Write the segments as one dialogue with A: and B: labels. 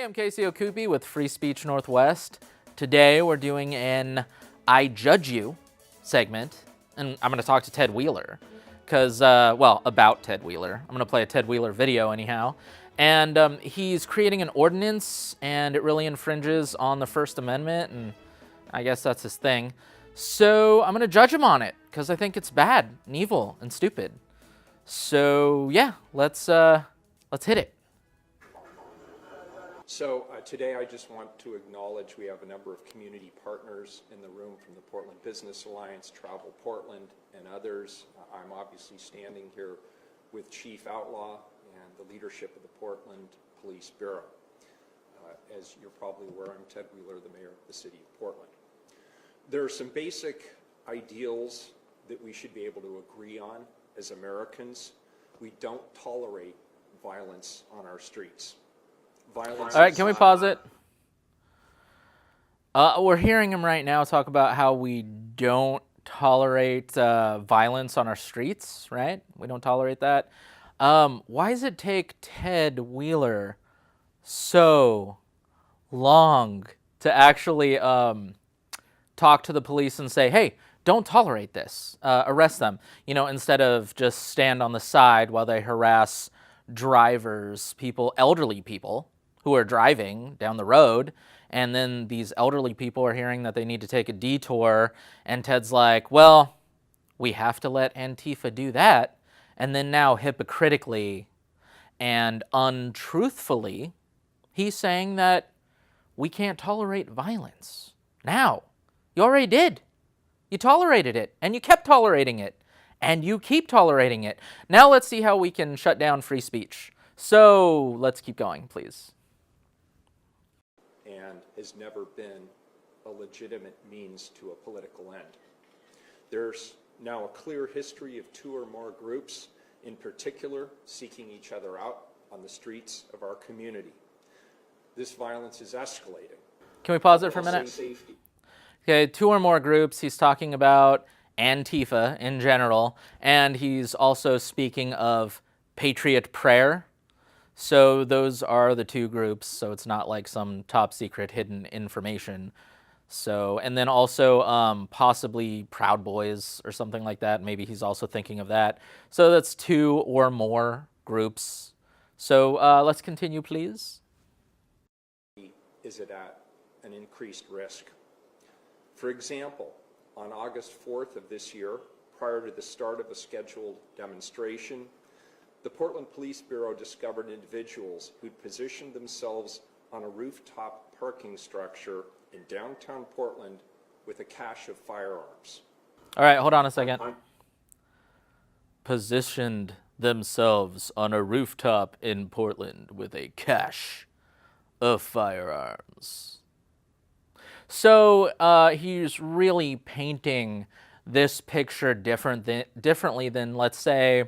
A: Hey, I'm Casey Okupi with Free Speech Northwest. Today we're doing an I Judge You segment, and I'm going to talk to Ted Wheeler, because, about Ted Wheeler. I'm going to play a Ted Wheeler video anyhow. And he's creating an ordinance, and it really infringes on the First Amendment, and I guess that's his thing. So I'm going to judge him on it, because I think it's bad and evil and stupid. So yeah, let's hit it.
B: So today I just want to acknowledge we have a number of community partners in the room from the Portland Business Alliance, Travel Portland, and others. I'm obviously standing here with Chief Outlaw and the leadership of the Portland Police Bureau. As you're probably aware, I'm Ted Wheeler, the mayor of the city of Portland. There are some basic ideals that we should be able to agree on as Americans. We don't tolerate violence on our streets. Violence.
A: All right, can we pause it? We're hearing him right now talk about how we don't tolerate violence on our streets, right? We don't tolerate that. Why does it take Ted Wheeler so long to actually talk to the police and say, hey, don't tolerate this, arrest them, instead of just stand on the side while they harass drivers, elderly people who are driving down the road, and then these elderly people are hearing that they need to take a detour, and Ted's like, well, we have to let Antifa do that, and then now hypocritically and untruthfully, he's saying that we can't tolerate violence. Now, you already did. You tolerated it, and you kept tolerating it, and you keep tolerating it. Now let's see how we can shut down free speech. So let's keep going, please.
B: And has never been a legitimate means to a political end. There's now a clear history of two or more groups, in particular, seeking each other out on the streets of our community. This violence is escalating.
A: Can we pause it for a minute?
B: Safety.
A: Okay, two or more groups. He's talking about Antifa in general, and he's also speaking of Patriot Prayer. So those are the two groups, so it's not like some top secret hidden information. So, and then also possibly Proud Boys or something like that. Maybe he's also thinking of that. So that's two or more groups. So let's continue, please.
B: Is it at an increased risk? For example, on August 4th of this year, prior to the start of a scheduled demonstration, the Portland Police Bureau discovered individuals who'd positioned themselves on a rooftop parking structure in downtown Portland with a cache of firearms.
A: All right, hold on a second. Positioned themselves on a rooftop in Portland with a cache of firearms. So he's really painting this picture differently than, let's say,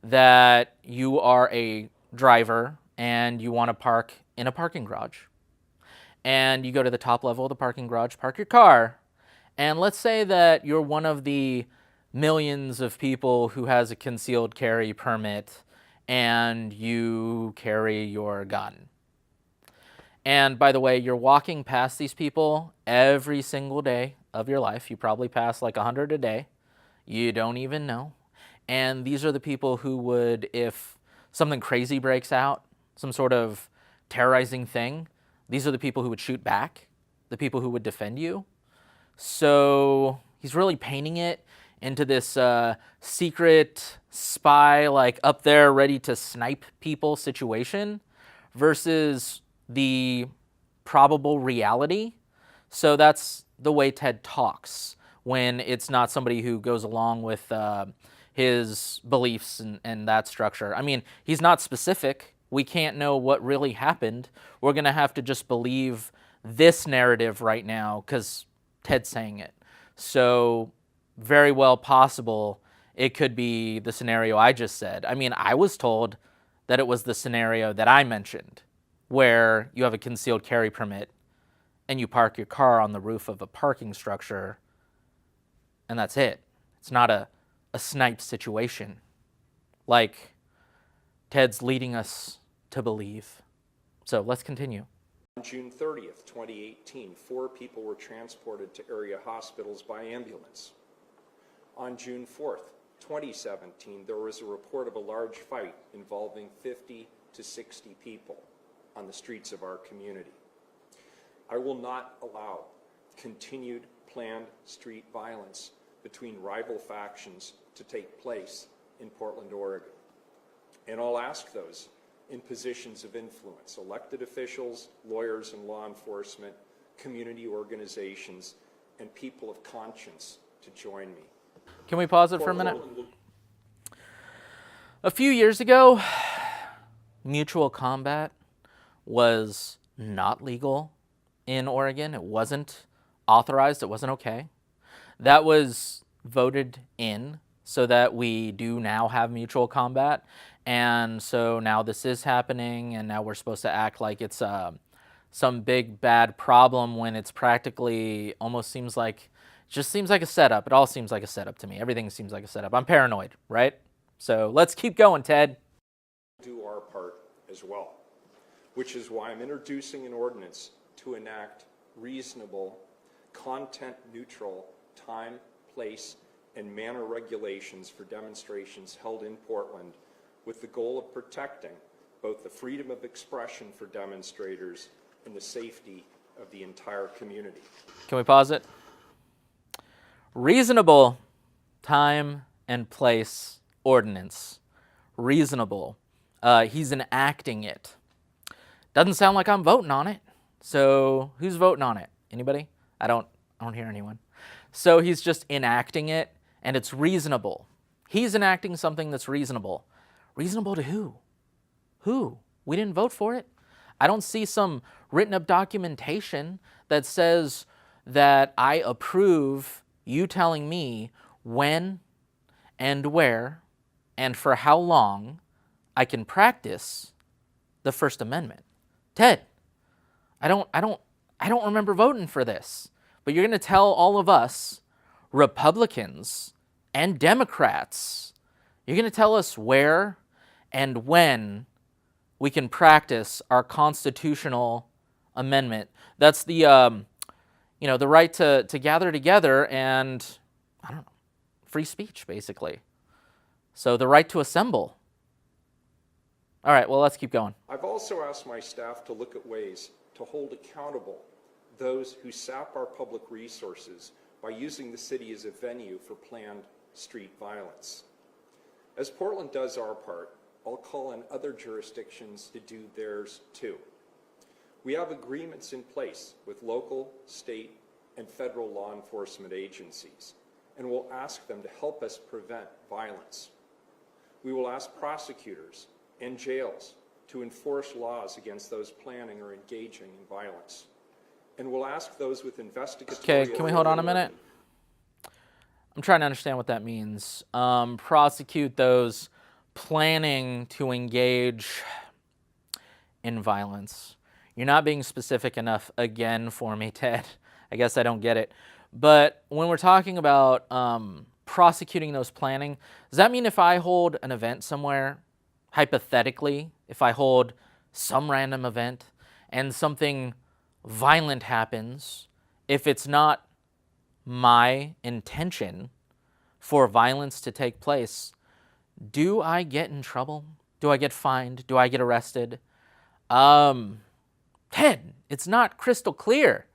A: that you are a driver and you want to park in a parking garage. And you go to the top level of the parking garage, park your car, and let's say that you're one of the millions of people who has a concealed carry permit and you carry your gun. And by the way, you're walking past these people every single day of your life. You probably pass like 100 a day. You don't even know. And these are the people who would, if something crazy breaks out, some sort of terrorizing thing, these are the people who would shoot back, the people who would defend you. So he's really painting it into this secret spy, like up there ready to snipe people situation versus the probable reality. So that's the way Ted talks when it's not somebody who goes along with his beliefs and that structure. I mean, he's not specific. We can't know what really happened. We're going to have to just believe this narrative right now because Ted's saying it. So very well possible it could be the scenario I just said. I mean, I was told that it was the scenario that I mentioned, where you have a concealed carry permit and you park your car on the roof of a parking structure, and that's it. It's not a snipe situation like Ted's leading us to believe. So let's continue.
B: On June 30th, 2018, 4 people were transported to area hospitals by ambulance. On June 4th, 2017, there was a report of a large fight involving 50 to 60 people on the streets of our community. I will not allow continued planned street violence between rival factions to take place in Portland, Oregon. And I'll ask those in positions of influence, elected officials, lawyers and law enforcement, community organizations, and people of conscience to join me.
A: Can we pause it for a minute? A few years ago, mutual combat was not legal in Oregon. It wasn't authorized. It wasn't okay. That was voted in so that we do now have mutual combat. And so now this is happening, and now we're supposed to act like it's some big bad problem when it's practically almost seems like, just seems like a setup. It all seems like a setup to me. Everything seems like a setup. I'm paranoid, right? So let's keep going, Ted.
B: Do our part as well, which is why I'm introducing an ordinance to enact reasonable, content-neutral time, place, and manner regulations for demonstrations held in Portland, with the goal of protecting both the freedom of expression for demonstrators and the safety of the entire community.
A: Can we pause it? Reasonable time and place ordinance. Reasonable. He's enacting it. Doesn't sound like I'm voting on it. So who's voting on it? Anybody? I don't hear anyone. So he's just enacting it, and it's reasonable. He's enacting something that's reasonable. Reasonable to who? Who? We didn't vote for it. I don't see some written up documentation that says that I approve you telling me when and where and for how long I can practice the First Amendment. Ted, I don't remember voting for this. But you're going to tell all of us, Republicans and Democrats, you're going to tell us where and when we can practice our constitutional amendment. That's the, the right to gather together and, free speech, basically. So the right to assemble. All right, well, let's keep going.
B: I've also asked my staff to look at ways to hold accountable those who sap our public resources by using the city as a venue for planned street violence. As Portland does our part, I'll call on other jurisdictions to do theirs too. We have agreements in place with local, state, and federal law enforcement agencies, and we'll ask them to help us prevent violence. We will ask prosecutors and jails to enforce laws against those planning or engaging in violence. And we'll ask those with investigatory...
A: Okay, can we hold on a minute? I'm trying to understand what that means. Prosecute those planning to engage in violence. You're not being specific enough again for me, Ted. I guess I don't get it. But when we're talking about prosecuting those planning, does that mean if I hold an event somewhere, hypothetically, if I hold some random event and something violent happens, if it's not my intention for violence to take place, do I get in trouble? Do I get fined? Do I get arrested? Ted, it's not crystal clear.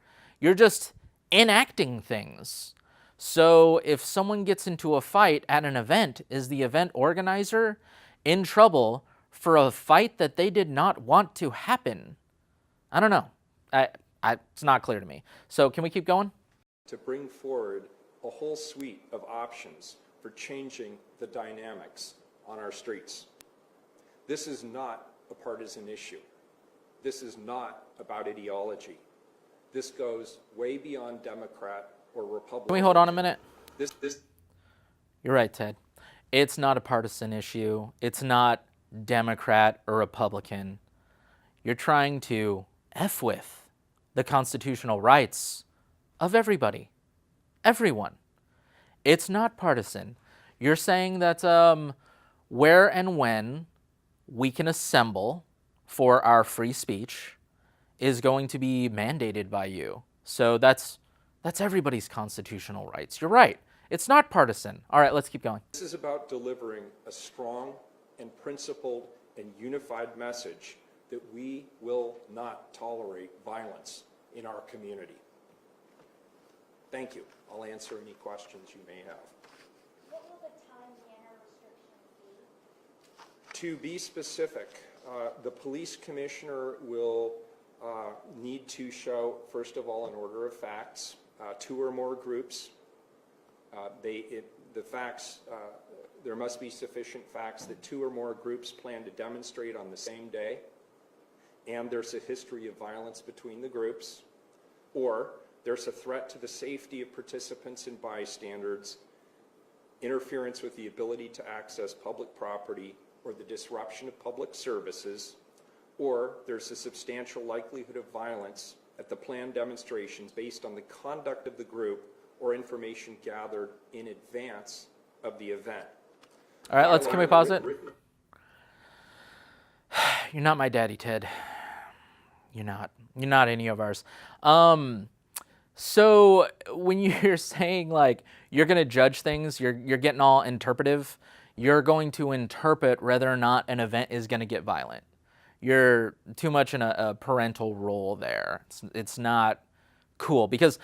A: You're just enacting things. So if someone gets into a fight at an event, is the event organizer in trouble for a fight that they did not want to happen? I don't know. It's not clear to me. So can we keep going?
B: To bring forward a whole suite of options for changing the dynamics on our streets. This is not a partisan issue. This is not about ideology. This goes way beyond Democrat or Republican.
A: Can we hold on a minute?
B: This
A: You're right, Ted. It's not a partisan issue. It's not Democrat or Republican. You're trying to F with the constitutional rights of everybody, everyone. It's not partisan. You're saying that where and when we can assemble for our free speech is going to be mandated by you. So that's everybody's constitutional rights. You're right. It's not partisan. All right, let's keep going.
B: This is about delivering a strong and principled and unified message that we will not tolerate violence in our community. Thank you. I'll answer any questions you may have.
C: What will the time manner restrictions be?
B: To be specific, the police commissioner will need to show, first of all, an order of facts, 2 or more groups. There must be sufficient facts that 2 or more groups plan to demonstrate on the same day, and there's a history of violence between the groups, or there's a threat to the safety of participants and bystanders, interference with the ability to access public property, or the disruption of public services, or there's a substantial likelihood of violence at the planned demonstrations based on the conduct of the group or information gathered in advance of the event.
A: All right, can we pause it? You're not my daddy, Ted. You're not. You're not any of ours. So when you're saying like you're going to judge things, you're getting all interpretive. You're going to interpret whether or not an event is going to get violent. You're too much in a parental role there. It's not cool because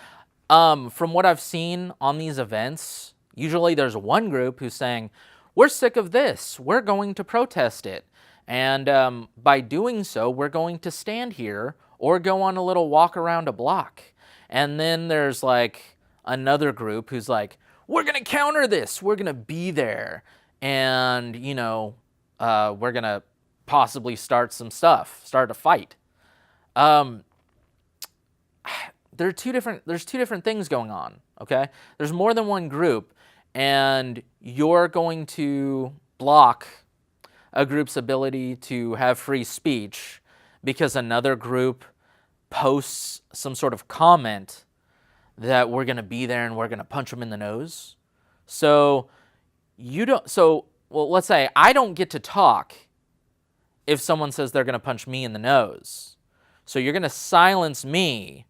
A: from what I've seen on these events, usually there's one group who's saying, we're sick of this. We're going to protest it. And by doing so, we're going to stand here or go on a little walk around a block. And then there's like another group who's like, we're going to counter this. We're going to be there. And, you know, we're going to possibly start a fight. There's two different things going on, okay? There's more than one group, and you're going to block a group's ability to have free speech because another group posts some sort of comment that we're going to be there and we're going to punch them in the nose. So let's say I don't get to talk if someone says they're going to punch me in the nose. So you're going to silence me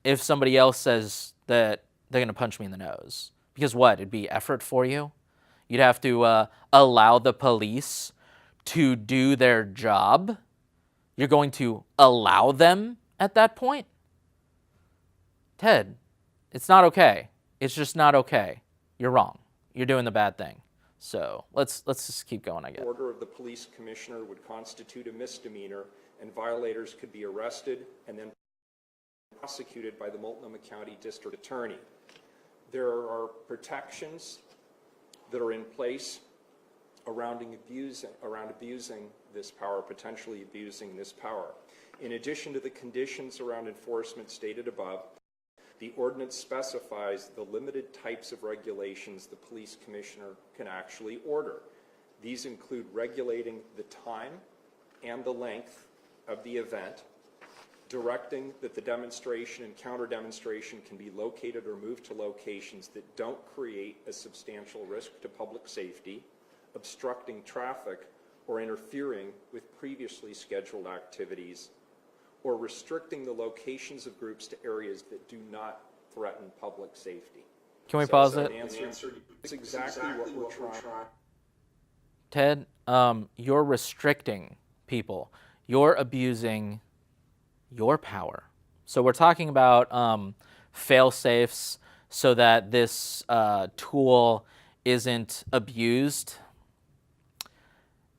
A: if somebody else says that they're going to punch me in the nose. Because what? It'd be effort for you? You'd have to allow the police to do their job? You're going to allow them at that point? Ted, it's not okay. It's just not okay. You're wrong. You're doing the bad thing. So let's just keep going, I guess.
B: Order of the police commissioner would constitute a misdemeanor, and violators could be arrested and then prosecuted by the Multnomah County District Attorney. There are protections that are in place around abusing this power, potentially abusing this power. In addition to the conditions around enforcement stated above, the ordinance specifies the limited types of regulations the police commissioner can actually order. These include regulating the time and the length of the event, directing that the demonstration and counter-demonstration can be located or moved to locations that don't create a substantial risk to public safety, obstructing traffic, or interfering with previously scheduled activities, or restricting the locations of groups to areas that do not threaten public safety.
A: Can we pause it?
B: It's exactly what we're trying.
A: Ted, you're restricting people. You're abusing your power. So we're talking about fail-safes so that this tool isn't abused.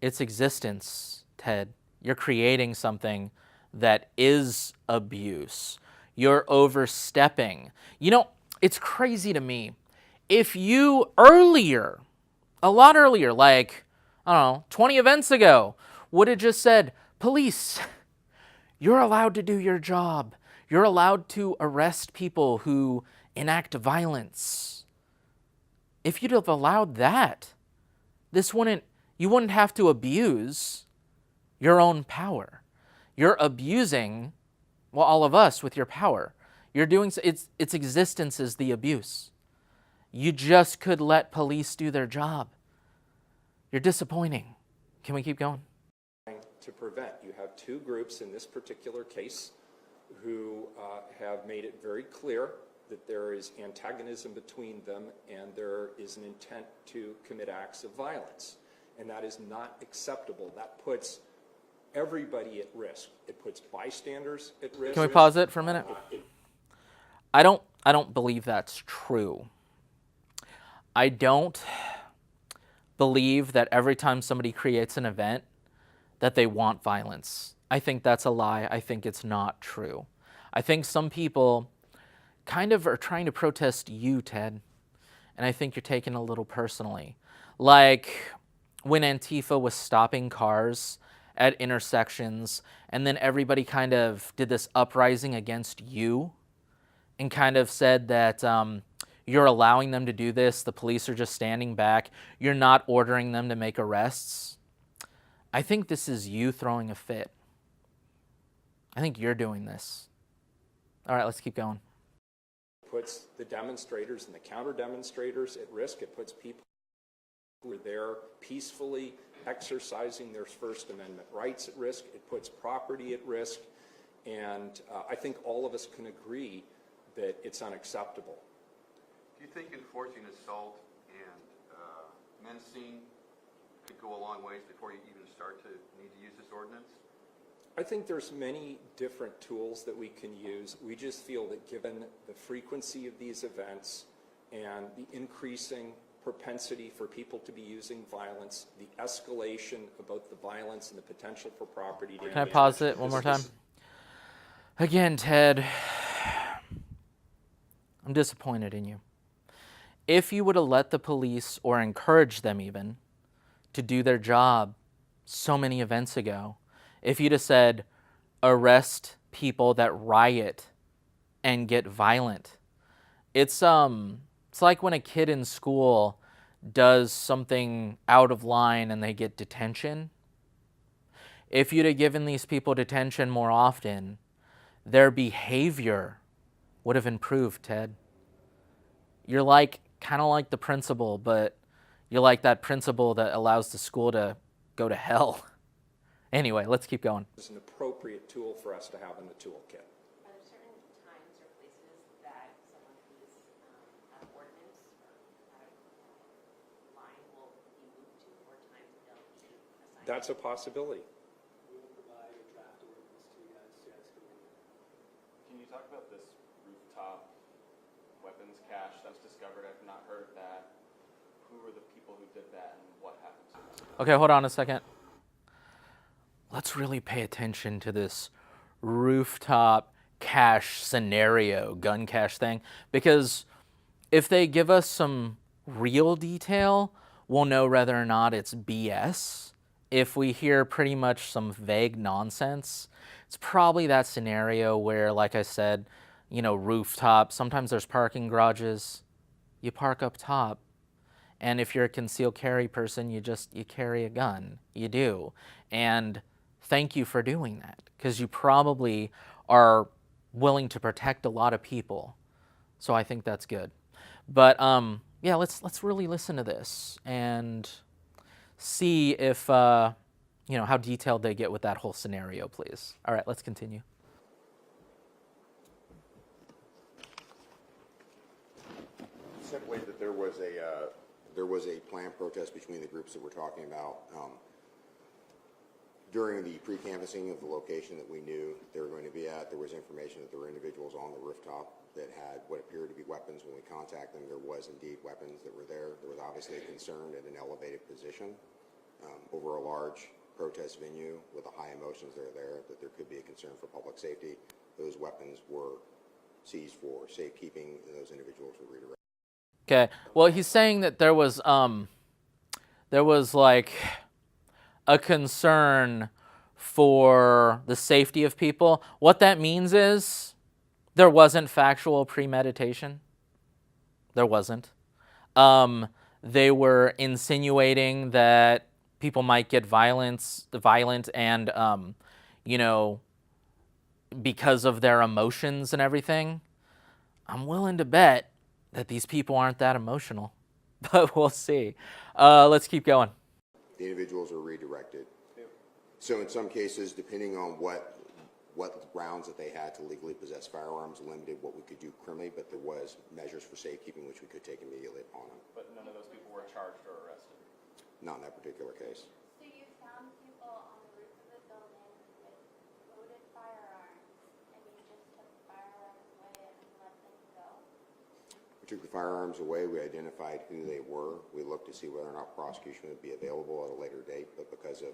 A: Its existence, Ted, you're creating something that is abuse. You're overstepping. You know, it's crazy to me. If you a lot earlier, like, I don't know, 20 events ago, would have just said, police, you're allowed to do your job. You're allowed to arrest people who enact violence. If you'd have allowed that, you wouldn't have to abuse your own power. You're abusing, well, all of us with your power. You're doing, its existence is the abuse. You just could let police do their job. You're disappointing. Can we keep going?
B: To prevent. You have two groups in this particular case who have made it very clear that there is antagonism between them and there is an intent to commit acts of violence. And that is not acceptable. That puts everybody at risk. It puts bystanders at risk.
A: Can we pause it for a minute? I don't believe that's true. I don't believe that every time somebody creates an event that they want violence. I think that's a lie. I think it's not true. I think some people kind of are trying to protest you, Ted, and I think you're taking it a little personally. Like when Antifa was stopping cars at intersections, and then everybody kind of did this uprising against you and kind of said that you're allowing them to do this, the police are just standing back, you're not ordering them to make arrests. I think this is you throwing a fit. I think you're doing this. All right, let's keep going.
B: It puts the demonstrators and the counter-demonstrators at risk. It puts people who are there peacefully exercising their First Amendment rights at risk. It puts property at risk. And I think all of us can agree that it's unacceptable.
D: Do you think enforcing assault and menacing could go a long ways before you even start to need to use this ordinance?
B: I think there's many different tools that we can use. We just feel that given the frequency of these events and the increasing propensity for people to be using violence, the escalation of both the violence and the potential for property damage.
A: Can I pause it one more time? Again, Ted, I'm disappointed in you. If you would have let the police, or encouraged them even, to do their job so many events ago, if you'd have said, arrest people that riot and get violent. It's like when a kid in school does something out of line and they get detention. If you'd have given these people detention more often, their behavior would have improved, Ted. You're like, kind of like the principal, but you're like that principal that allows the school to go to hell. Anyway, let's keep going.
B: It's an appropriate tool for us to have in the toolkit.
E: Are there certain times or places that someone who's out of ordinance or out of line will be moved to, or times they'll be assigned?
B: That's a possibility.
F: We will provide a draft ordinance to you guys to execute.
G: Can you talk about this rooftop weapons cache that was discovered? I've not heard of that. Who were the people who did that and what happened to them?
A: Okay, hold on a second. Let's really pay attention to this rooftop cache scenario, gun cache thing, because if they give us some real detail, we'll know whether or not it's BS. If we hear pretty much some vague nonsense, it's probably that scenario where, like I said, rooftop, sometimes there's parking garages, you park up top. And if you're a concealed carry person, you carry a gun. You do. And thank you for doing that, because you probably are willing to protect a lot of people. So I think that's good. But yeah, let's really listen to this and see if how detailed they get with that whole scenario, please. All right, let's continue.
H: Simply that there was a planned protest between the groups that we're talking about. During the pre-canvassing of the location that we knew they were going to be at, there was information that there were individuals on the rooftop that had what appeared to be weapons. When we contacted them, there was indeed weapons that were there. There was obviously a concern at an elevated position over a large protest venue with the high emotions that are there, that there could be a concern for public safety. Those weapons were seized for safekeeping, and those individuals were redirected.
A: Okay. Well, he's saying that there was like a concern for the safety of people. What that means is there wasn't factual premeditation. There wasn't. They were insinuating that people might get violent and, because of their emotions and everything. I'm willing to bet that these people aren't that emotional, but we'll see. Let's keep going.
H: The individuals are redirected. So in some cases, depending on what what grounds that they had to legally possess firearms limited what we could do criminally, but there was measures for safekeeping which we could take immediately on them.
G: But none of those people were charged or arrested.
H: Not in that particular case.
C: So you found people on the roof of the building with loaded firearms, and you just took the firearms away and let them go?
H: We took the firearms away. We identified who they were. We looked to see whether or not prosecution would be available at a later date, but because of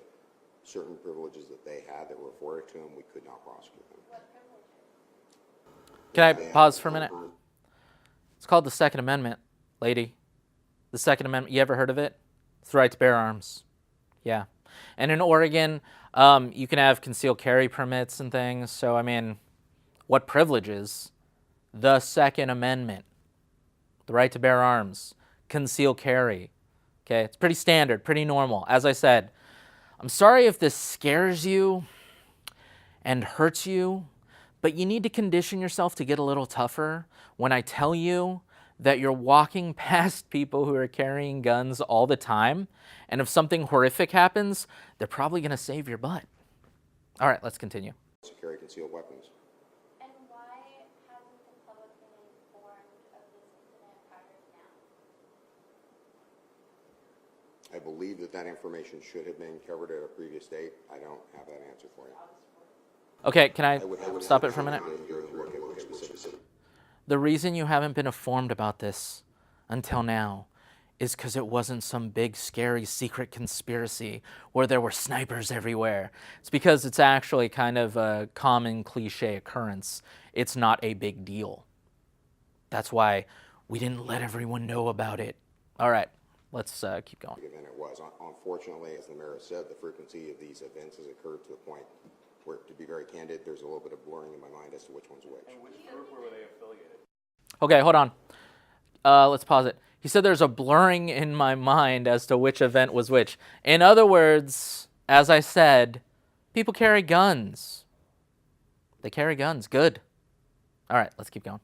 H: certain privileges that they had that were afforded to them, we could not prosecute them.
C: What privileges?
A: Can I pause for a minute? It's called the Second Amendment, lady. The Second Amendment. You ever heard of it? It's the right to bear arms. Yeah. And in Oregon, you can have concealed carry permits and things. So, I mean, what privileges? The Second Amendment. The right to bear arms. Concealed carry. Okay, it's pretty standard, pretty normal. As I said, I'm sorry if this scares you and hurts you, but you need to condition yourself to get a little tougher when I tell you that you're walking past people who are carrying guns all the time, and if something horrific happens, they're probably going to save your butt. All right, let's continue.
H: To carry concealed weapons.
C: And why hasn't the public been informed of this incident prior to now?
H: I believe that that information should have been covered at a previous date. I don't have that answer for you.
A: Okay, can I
H: would
A: stop
H: have
A: it for a minute?
H: to look at more specific.
A: The reason you haven't been informed about this until now is because it wasn't some big, scary, secret conspiracy where there were snipers everywhere. It's because it's actually kind of a common cliche occurrence. It's not a big deal. That's why we didn't let everyone know about it. All right, let's keep going.
H: Event it was. Unfortunately, as the mayor said, the frequency of these events has occurred to the point where, to be very candid, there's a little bit of blurring in my mind as to which one's which.
G: And which group were they affiliated?
A: Okay, hold on. Let's pause it. He said there's a blurring in my mind as to which event was which. In other words, as I said, people carry guns. They carry guns. Good. All right, let's keep going.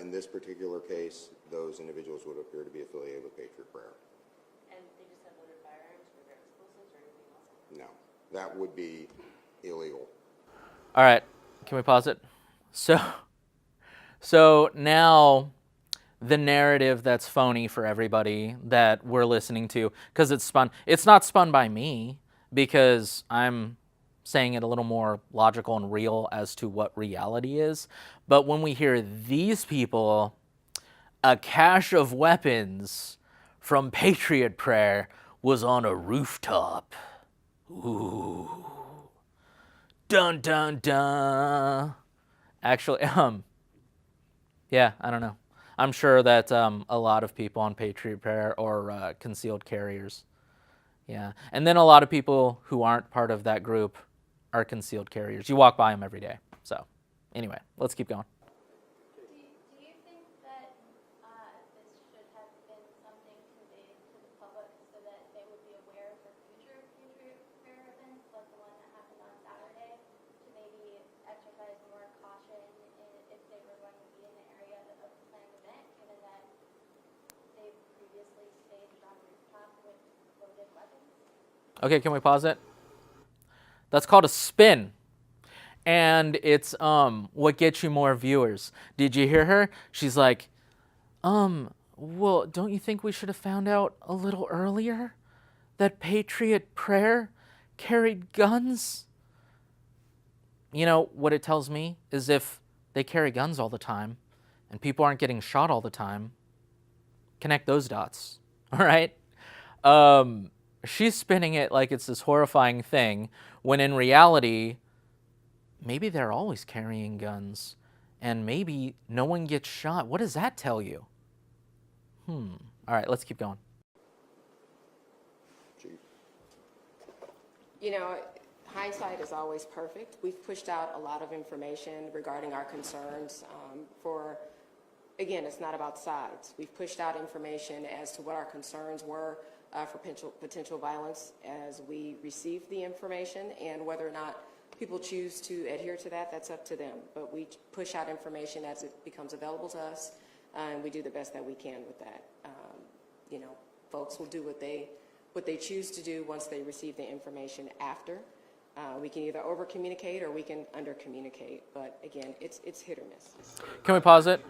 H: In this particular case, those individuals would appear to be affiliated with Patriot Prayer.
E: And they just have loaded firearms, were there explosives or anything else?
H: No, that would be illegal.
A: All right, can we pause it? So now the narrative that's phony for everybody that we're listening to, because it's not spun by me, because I'm saying it a little more logical and real as to what reality is. But when we hear these people, a cache of weapons from Patriot Prayer was on a rooftop. Ooh. Dun, dun, dun. Actually, yeah, I don't know. I'm sure that a lot of people on Patriot Prayer are concealed carriers. Yeah, and then a lot of people who aren't part of that group are concealed carriers. You walk by them every day. So, anyway, let's keep going.
C: Do you think that this should have been something conveyed to the public so that they would be aware for future Patriot Prayer events, like the one that happened on Saturday, to maybe exercise more caution if they were going to be in the area of the planned event, given that they previously staged on rooftops with loaded weapons?
A: Okay, can we pause it? That's called a spin. And it's what gets you more viewers. Did you hear her? She's like, well, don't you think we should have found out a little earlier that Patriot Prayer carried guns? You know, what it tells me is if they carry guns all the time and people aren't getting shot all the time, connect those dots, all right? She's spinning it like it's this horrifying thing, when in reality, maybe they're always carrying guns, and maybe no one gets shot. What does that tell you? All right, let's keep going.
H: Chief.
I: You know, hindsight is always perfect. We've pushed out a lot of information regarding our concerns again, it's not about sides. We've pushed out information as to what our concerns were for potential violence as we receive the information, and whether or not people choose to adhere to that, that's up to them. But we push out information as it becomes available to us, and we do the best that we can with that. You know, folks will do what they choose to do once they receive the information after. We can either over-communicate or we can under-communicate, but again, it's hit or miss.
A: Can we pause it?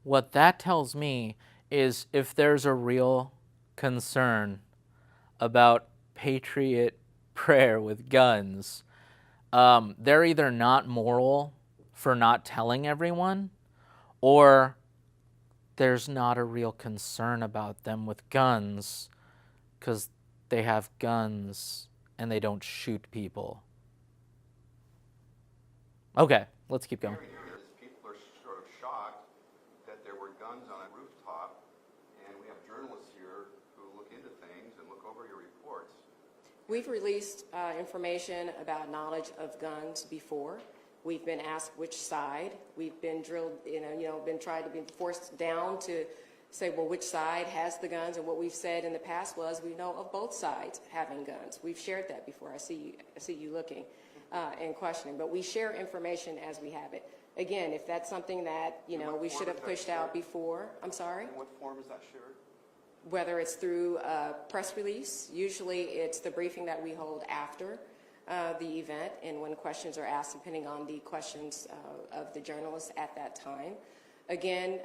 A: What that tells me is if there's a real concern about patriot prayer with guns, they're either not moral for not telling everyone, or there's not a real concern about them with guns because they have guns and they don't shoot people. Okay, let's keep going.
D: Is people are sort of shocked that there were guns on a rooftop, and we have journalists here who look into things and look over your reports.
I: We've released information about knowledge of guns before. We've been asked which side. We've been drilled, been tried to be forced down to say, well, which side has the guns? And what we've said in the past was we know of both sides having guns. We've shared that before. I see you looking and questioning. But we share information as we have it. Again, if that's something that, we should have pushed out before. I'm sorry?
D: In what form is that shared?
I: Whether it's through a press release, usually it's the briefing that we hold after the event and when questions are asked, depending on the questions of the journalists at that time. Again,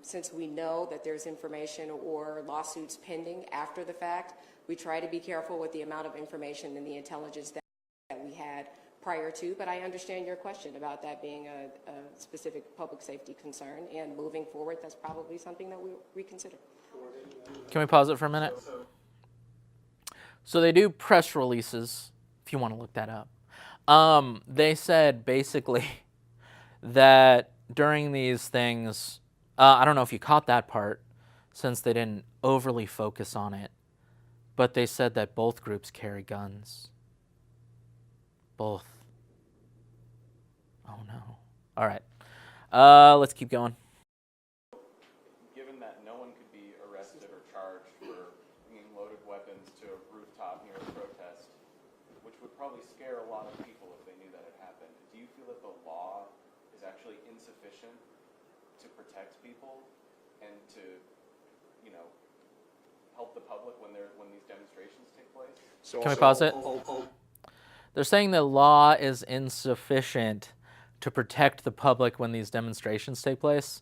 I: since we know that there's information or lawsuits pending after the fact, we try to be careful with the amount of information and the intelligence that we had prior to, but I understand your question about that being a specific public safety concern, and moving forward, that's probably something that we'll reconsider.
A: Can we pause it for a minute? So they do press releases, if you want to look that up. They said basically that during these things, I don't know if you caught that part since they didn't overly focus on it, but they said that both groups carry guns. Both. Oh no. All right. Let's keep going.
G: Given that no one could be arrested or charged for bringing loaded weapons to a rooftop near a protest, which would probably scare a lot of people if they knew that it happened, do you feel that the law is actually insufficient to protect people and to, help the public when these demonstrations take place?
B: So
A: Can we pause it? They're saying the law is insufficient to protect the public when these demonstrations take place.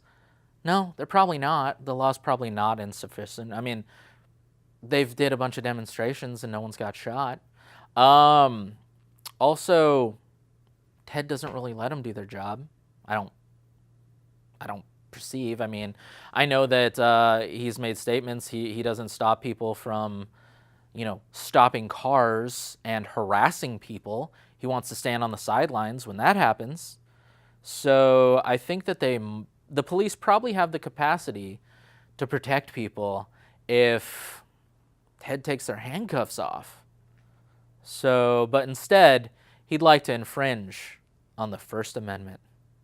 A: No, they're probably not. The law's probably not insufficient. I mean, they've did a bunch of demonstrations and no one's got shot. Also, Ted doesn't really let them do their job. I don't perceive. I mean, I know that he's made statements. He doesn't stop people from, stopping cars and harassing people. He wants to stand on the sidelines when that happens. So I think that the police probably have the capacity to protect people if Ted takes their handcuffs off. So, but instead, he'd like to infringe on the First Amendment.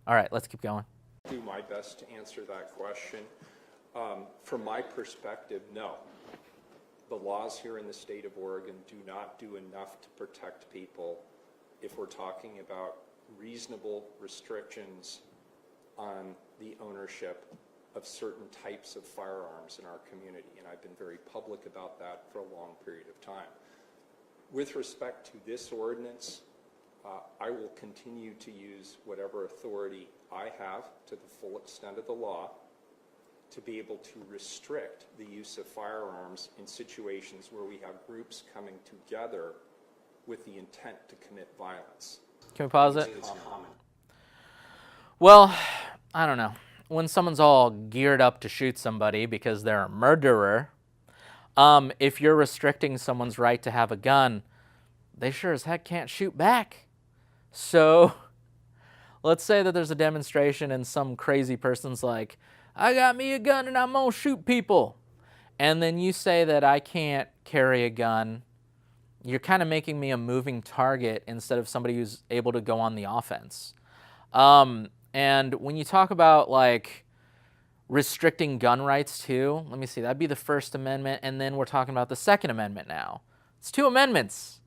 A: All right, let's keep going.
B: Do my best to answer that question. From my perspective, no. The laws here in the state of Oregon do not do enough to protect people if we're talking about reasonable restrictions on the ownership of certain types of firearms in our community, and I've been very public about that for a long period of time. With respect to this ordinance, I will continue to use whatever authority I have to the full extent of the law to be able to restrict the use of firearms in situations where we have groups coming together with the intent to commit violence.
A: Can we pause it? Well, I don't know. When someone's all geared up to shoot somebody because they're a murderer, if you're restricting someone's right to have a gun, they sure as heck can't shoot back. So let's say that there's a demonstration and some crazy person's like, I got me a gun and I'm gonna shoot people. And then you say that I can't carry a gun. You're kind of making me a moving target instead of somebody who's able to go on the offense. And when you talk about like restricting gun rights too, let me see, that'd be the First Amendment, and then we're talking about the Second Amendment now. It's 2 amendments.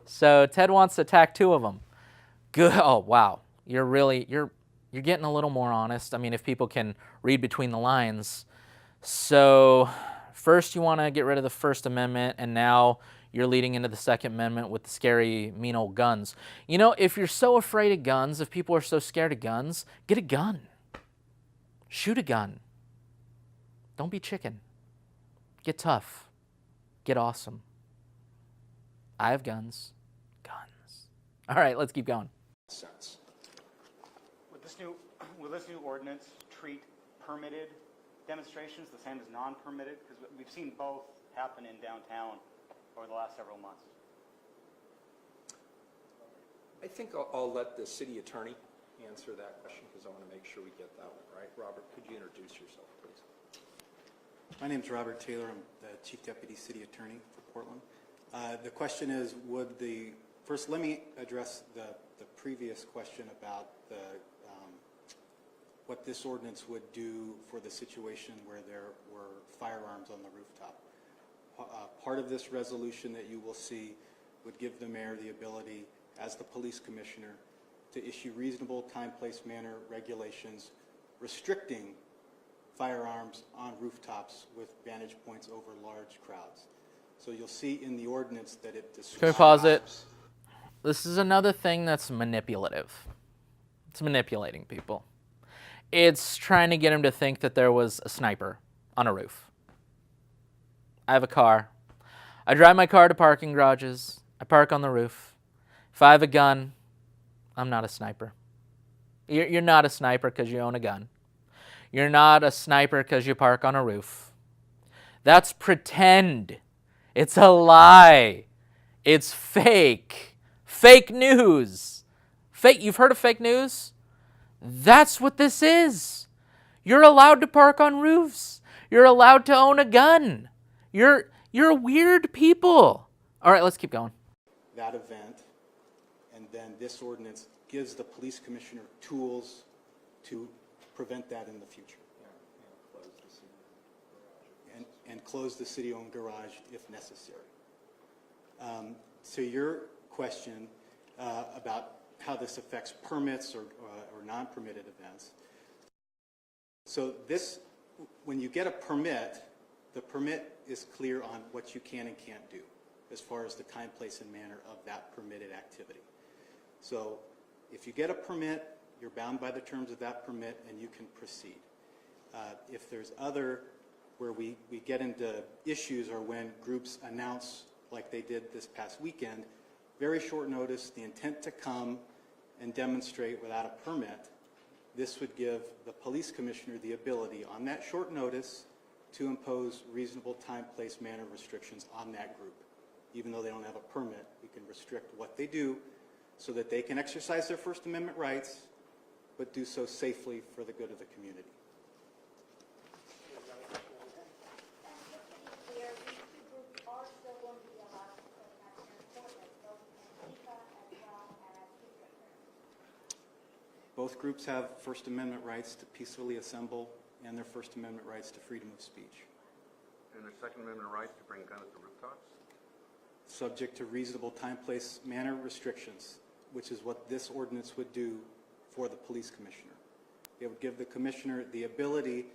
A: So Ted wants to attack 2 of them. Good. Oh, wow. You're getting a little more honest. I mean, if people can read between the lines. So first you want to get rid of the First Amendment, and now you're leading into the Second Amendment with the scary, mean old guns. You know, if you're so afraid of guns, if people are so scared of guns, get a gun. Shoot a gun. Don't be chicken. Get tough. Get awesome. I have guns. Guns. All right, let's keep going.
B: Sense.
J: Will this new ordinance treat permitted demonstrations the same as non-permitted? Because we've seen both happen in downtown over the last several months.
B: I think I'll let the city attorney answer that question because I want to make sure we get that one right. Robert, could you introduce yourself, please?
K: My name is Robert Taylor. I'm the Chief Deputy City Attorney for Portland. The question is, first let me address the previous question about what this ordinance would do for the situation where there were firearms on the rooftop. Part of this resolution that you will see would give the mayor the ability, as the police commissioner, to issue reasonable time, place, manner regulations restricting firearms on rooftops with vantage points over large crowds. So you'll see in the ordinance that it describes...
A: Can we pause it? This is another thing that's manipulative. It's manipulating people. It's trying to get them to think that there was a sniper on a roof. I have a car. I drive my car to parking garages. I park on the roof. If I have a gun, I'm not a sniper. You're not a sniper because you own a gun. You're not a sniper because you park on a roof. That's pretend. It's a lie. It's fake. Fake news. You've heard of fake news? That's what this is. You're allowed to park on roofs. You're allowed to own a gun. You're weird people. All right, let's keep going.
K: That event, and then this ordinance gives the police commissioner tools to prevent that in the future. And close the city-owned garage if necessary. To your question about how this affects permits or non-permitted events. So this, when you get a permit, the permit is clear on what you can and can't do as far as the time, place, and manner of that permitted activity. So if you get a permit, you're bound by the terms of that permit and you can proceed. If there's other, where we get into issues or when groups announce, like they did this past weekend, very short notice, the intent to come and demonstrate without a permit, this would give the police commissioner the ability on that short notice to impose reasonable time, place, manner restrictions on that group. Even though they don't have a permit, we can restrict what they do so that they can exercise their First Amendment rights, but do so safely for the good of the community. Both groups have First Amendment rights to peacefully assemble and their First Amendment rights to freedom of speech.
D: And their Second Amendment rights to bring guns to rooftops?
K: Subject to reasonable time, place, manner restrictions, which is what this ordinance would do for the police commissioner. It would give the commissioner the ability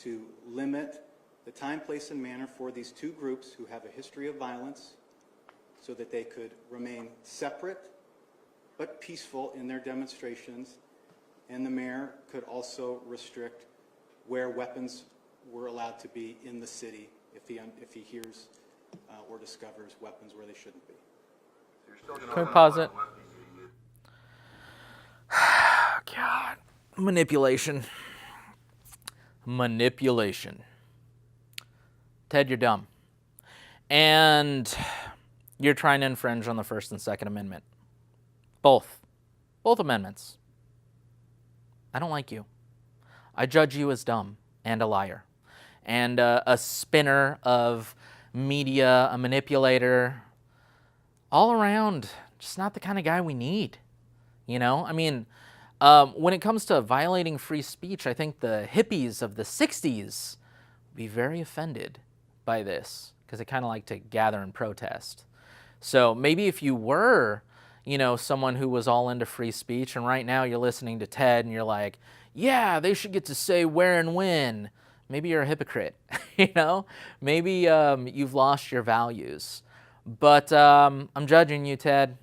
K: to limit the time, place, and manner for these two groups who have a history of violence so that they could remain separate but peaceful in their demonstrations. And the mayor could also restrict where weapons were allowed to be in the city if he hears or discovers weapons where they shouldn't be.
D: So you're still
A: Can we pause it? God. Manipulation. Manipulation. Ted, you're dumb. And you're trying to infringe on the First and Second Amendment. Both amendments. I don't like you. I judge you as dumb and a liar and a spinner of media, a manipulator, all around, just not the kind of guy we need. You know, I mean, when it comes to violating free speech, I think the hippies of the 60s would be very offended by this because they kind of like to gather and protest. So maybe if you were, you know, someone who was all into free speech, and right now you're listening to Ted and you're like, yeah, they should get to say where and when. Maybe you're a hypocrite, you know? Maybe you've lost your values. But I'm judging you, Ted.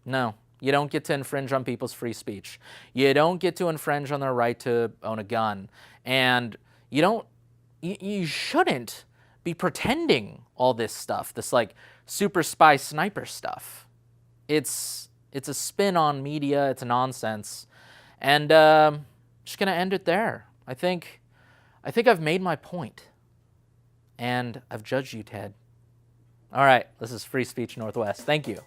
A: No, you don't get to infringe on people's free speech. You don't get to infringe on their right to own a gun. And you shouldn't be pretending all this stuff, this like super spy sniper stuff. It's a spin on media, it's nonsense. And just gonna end it there. I think I've made my point. And I've judged you, Ted. All right, this is Free Speech Northwest. Thank you.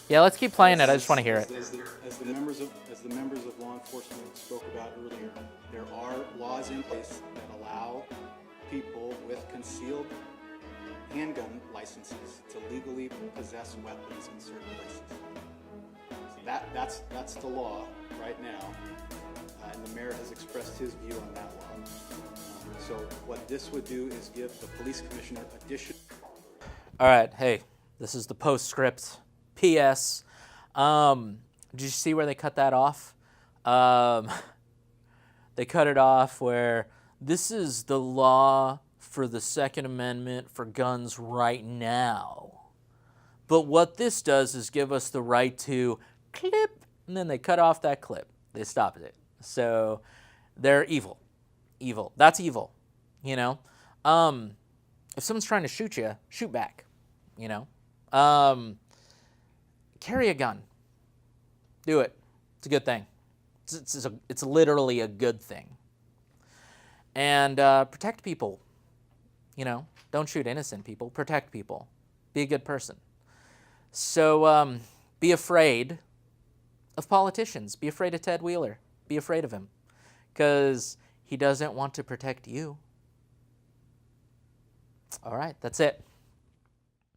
A: Yeah, let's keep playing it. I just want to hear it.
K: As the members of law enforcement spoke about earlier, there are laws in place that allow people with concealed handgun licenses to legally possess weapons in certain places. So that's the law right now, and the mayor has expressed his view on that law. So what this would do is give the police commissioner additional.
A: All right, hey, this is the postscript. P.S. Did you see where they cut that off? They cut it off where this is the law for the Second Amendment for guns right now. But what this does is give us the right to clip, and then they cut off that clip. They stopped it. So they're evil. Evil. That's evil, you know? If someone's trying to shoot you, shoot back, you know? Carry a gun. Do it. It's a good thing. It's literally a good thing. And protect people. You know, don't shoot innocent people. Protect people. Be a good person. So be afraid of politicians. Be afraid of Ted Wheeler. Be afraid of him. Because he doesn't want to protect you. All right, that's it.